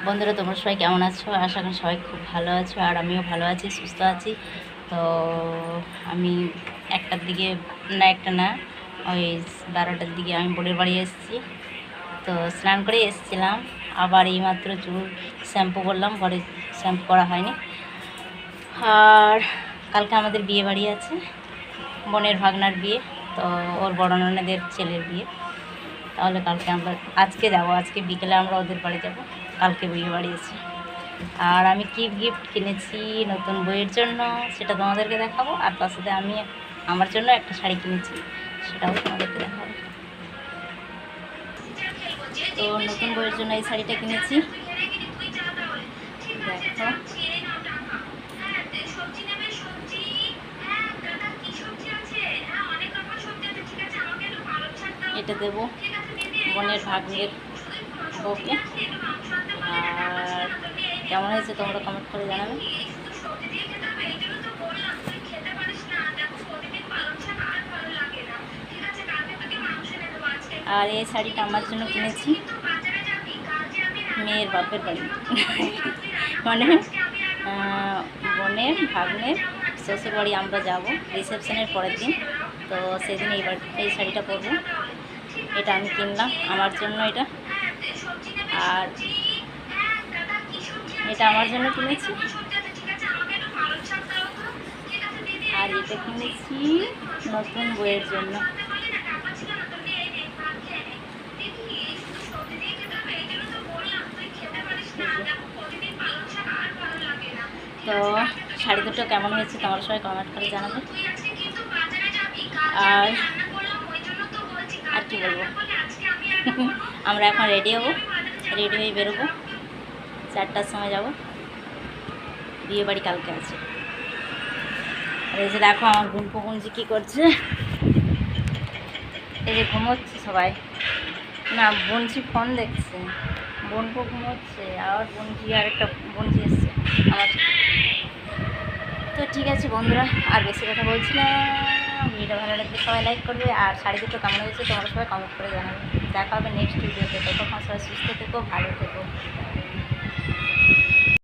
বন্ধুরা, তোমরা সবাই কেমন আছো? আশা করি সবাই খুব ভালো আছো, আর আমিও ভালো আছি, সুস্থ আছি। তো আমি একটার দিকে একটা না, ওই 12টার দিকে আমি বোনের বাড়ি এসেছি। তো স্নান করে এসেছিলাম, আবার এইমাত্র চুল শ্যাম্পু করলাম, ঘরে শ্যাম্পু করা হয়নি। আর কালকে আমাদের বিয়ে বাড়ি আছে, বোনের ভাগনার বিয়ে। তো ওর বড় ননদের ছেলের বিয়ে। তাহলে কালকে আমরা আজকে যাব, আজকে বিকেলে আমরা ওদের বাড়ি যাব, কালকে বিয়ে বাড়ি আছে। আর আমি কি গিফট কিনেছি নতুন বইয়ের জন্য সেটা তোমাদেরকে দেখাবো, আর তার সাথে আমি আমার জন্য একটা শাড়ি কিনেছি, সেটাও তোমাদেরকে দেখাবো। তো নতুন বইয়ের জন্য এই শাড়িটা কিনেছি, দেখো। এটা দেবো বোনের ভাগ্নের বউকে। আর কেমন হয়েছে তোমরা কমেন্ট করে জানাবে। আর এই শাড়িটা আমার জন্য কিনেছি মেয়ের বাপের বাড়ি, মানে বোনের ভাগ্নের শ্বশুর বাড়ি আমরা যাব রিসেপশনের পরের দিন। তো সেদিন এই শাড়িটা পরবো। এটা আমি কিনলাম আমার জন্য, এটা। আর এটা আমার জন্য কিনেছি। আর এটা কিনেছি নতুন বইয়ের জন্য। তো শাড়ি দুটো কেমন হয়েছে তোমরা সবাই কমেন্ট করে জানাবে। আর আর কি বলবো, আমরা এখন রেডি হবো, রেডি হয়ে বেরোবো, 4টার সময় যাব, বিয়ে বাড়ি কালকে আছে। আর এই যে দেখো আমার গুনপো গুঞ্জি কী করছে, এই যে ঘুমোচ্ছে সবাই, না বঞ্জি ফোন দেখছে, বোনপো ঘুমোচ্ছে, আর বঞ্জি আর একটা বঞ্জি এসছে আমার। তো ঠিক আছে বন্ধুরা, আর বেশি কথা বলছি না। ভিডিও ভালো লাগলে সবাই লাইক করবে, আর শাড়ি দুটো কেমন হয়েছে তোমরা সবাই কমেন্ট করে জানাবে। দেখা হবে নেক্সট ভিডিওতে। ততক্ষণ সবাই সুস্থ থেকো, ভালো থেকো।